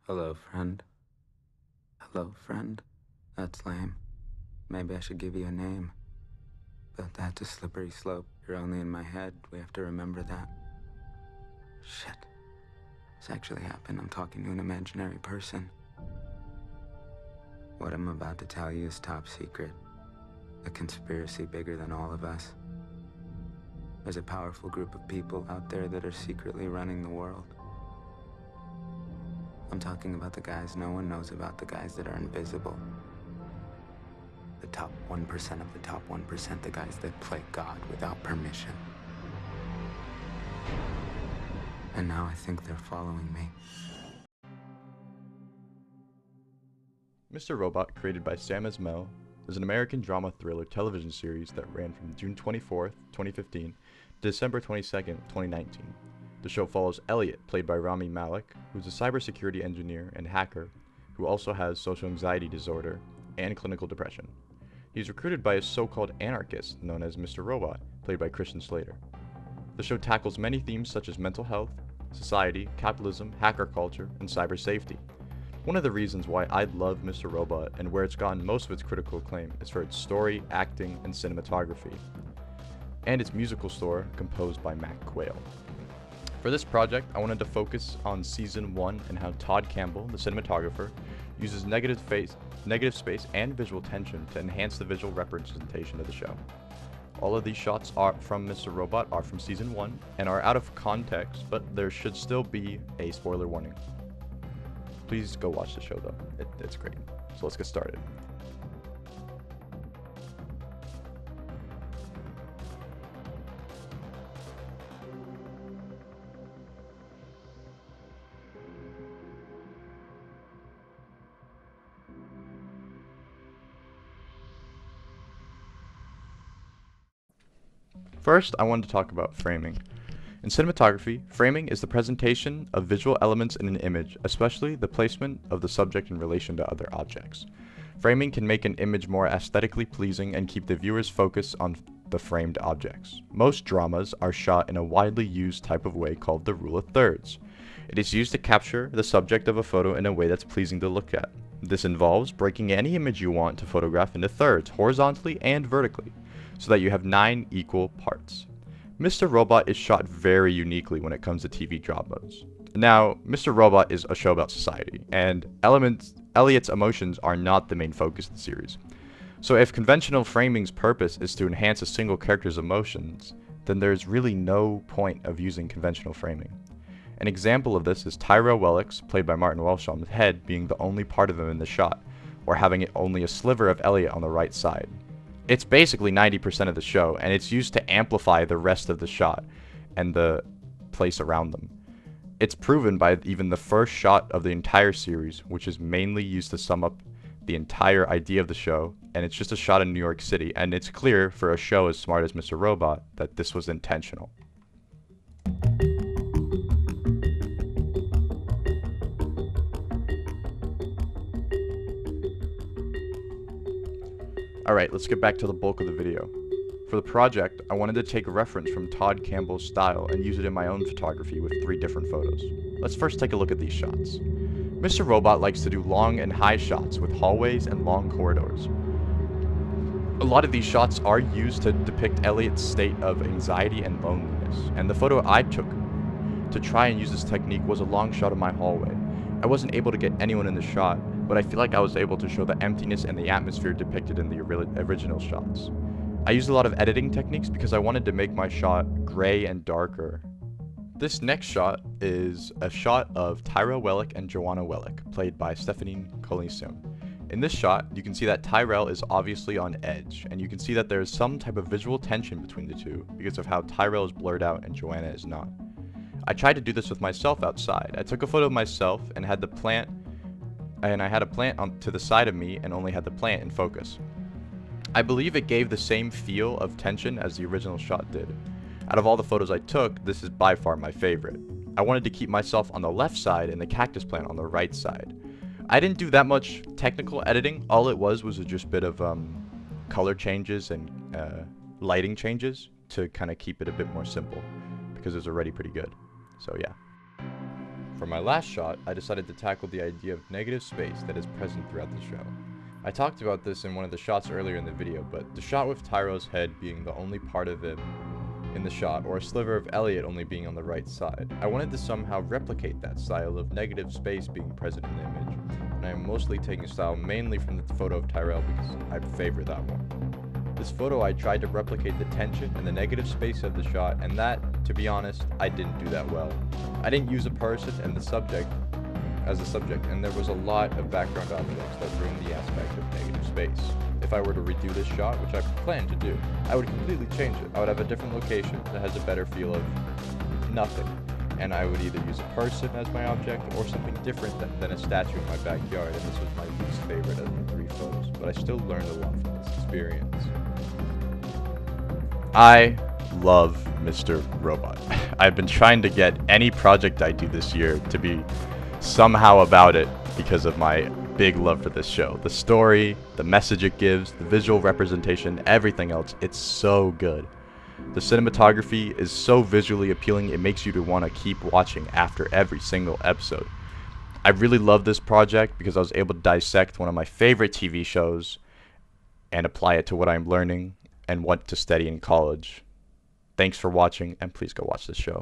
Hello, friend. Hello, friend. That's lame. Maybe I should give you a name. But that's a slippery slope. You're only in my head. We have to remember that. Shit. This actually happened. I'm talking to an imaginary person. What I'm about to tell you is top secret. A conspiracy bigger than all of us. There's a powerful group of people out there that are secretly running the world. I'm talking about the guys no one knows about, the guys that are invisible. The top 1% of the top 1%, the guys that play God without permission. And now I think they're following me. Mr. Robot, created by Sam Esmail, is an American drama thriller television series that ran from June 24th, 2015 to December 22nd, 2019. The show follows Elliot, played by Rami Malek, who's a cybersecurity engineer and hacker who also has social anxiety disorder and clinical depression. He's recruited by a so-called anarchist known as Mr. Robot, played by Christian Slater. The show tackles many themes such as mental health, society, capitalism, hacker culture, and cyber safety. One of the reasons why I love Mr. Robot and where it's gotten most of its critical acclaim is for its story, acting, and cinematography, and its musical score composed by Quayle. For this project, I wanted to focus on Season 1 and how Todd Campbell, the cinematographer, uses negative space and visual tension to enhance the visual representation of the show. All of these shots are from Mr. Robot are from Season 1 and are out of context, but there should still be a spoiler warning. Please go watch the show though, it's great. So let's get started. First, I wanted to talk about framing. In cinematography, framing is the presentation of visual elements in an image, especially the placement of the subject in relation to other objects. Framing can make an image more aesthetically pleasing and keep the viewer's focus on the framed objects. Most dramas are shot in a widely used type of way called the rule of thirds. It is used to capture the subject of a photo in a way that's pleasing to look at. This involves breaking any image you want to photograph into thirds, horizontally and vertically, so that you have 9 equal parts. Mr. Robot is shot very uniquely when it comes to TV dramas. Now, Mr. Robot is a show about society, and Elliot's emotions are not the main focus of the series. So if conventional framing's purpose is to enhance a single character's emotions, then there's really no point of using conventional framing. An example of this is Tyrell Wellick's, played by Martin Welsham's, head being the only part of him in the shot, or having only a sliver of Elliot on the right side. It's basically 90% of the show, and it's used to amplify the rest of the shot and the place around them. It's proven by even the first shot of the entire series, which is mainly used to sum up the entire idea of the show, and it's just a shot in New York City, and it's clear for a show as smart as Mr. Robot that this was intentional. Alright, let's get back to the bulk of the video. For the project, I wanted to take a reference from Todd Campbell's style and use it in my own photography with 3 different photos. Let's first take a look at these shots. Mr. Robot likes to do long and high shots with hallways and long corridors. A lot of these shots are used to depict Elliot's state of anxiety and loneliness, and the photo I took to try and use this technique was a long shot of my hallway. I wasn't able to get anyone in the shot, but I feel like I was able to show the emptiness and the atmosphere depicted in the original shots. I used a lot of editing techniques because I wanted to make my shot gray and darker. This next shot is a shot of Tyrell Wellick and Joanna Wellick, played by Stephanie Coliseum. In this shot, you can see that Tyrell is obviously on edge, and you can see that there is some type of visual tension between the two because of how Tyrell is blurred out and Joanna is not. I tried to do this with myself outside. I took a photo of myself and had the plant I had a plant to the side of me and only had the plant in focus. I believe it gave the same feel of tension as the original shot did. Out of all the photos I took, this is by far my favorite. I wanted to keep myself on the left side and the cactus plant on the right side. I didn't do that much technical editing. All it was just a bit of color changes and lighting changes to kind of keep it a bit more simple because it was already pretty good. So yeah. For my last shot, I decided to tackle the idea of negative space that is present throughout the show. I talked about this in one of the shots earlier in the video, but the shot with Tyro's head being the only part of him in the shot, or a sliver of Elliot only being on the right side, I wanted to somehow replicate that style of negative space being present in the image, and I am mostly taking style mainly from the photo of Tyrell because I favor that one. This photo I tried to replicate the tension and the negative space of the shot, and that, to be honest, I didn't do that well. I didn't use a person and the subject as a subject, and there was a lot of background objects that ruined the aspect of negative space. If I were to redo this shot, which I plan to do, I would completely change it. I would have a different location that has a better feel of nothing, and I would either use a person as my object or something different than a statue in my backyard, and this was my least favorite of the 3 photos, but I still learned a lot from this experience. I love Mr. Robot. I've been trying to get any project I do this year to be somehow about it because of my big love for this show. The story, the message it gives, the visual representation, everything else, it's so good. The cinematography is so visually appealing, it makes you to want to keep watching after every single episode. I really love this project because I was able to dissect one of my favorite TV shows and apply it to what I'm learning and want to study in college. Thanks for watching, and please go watch this show.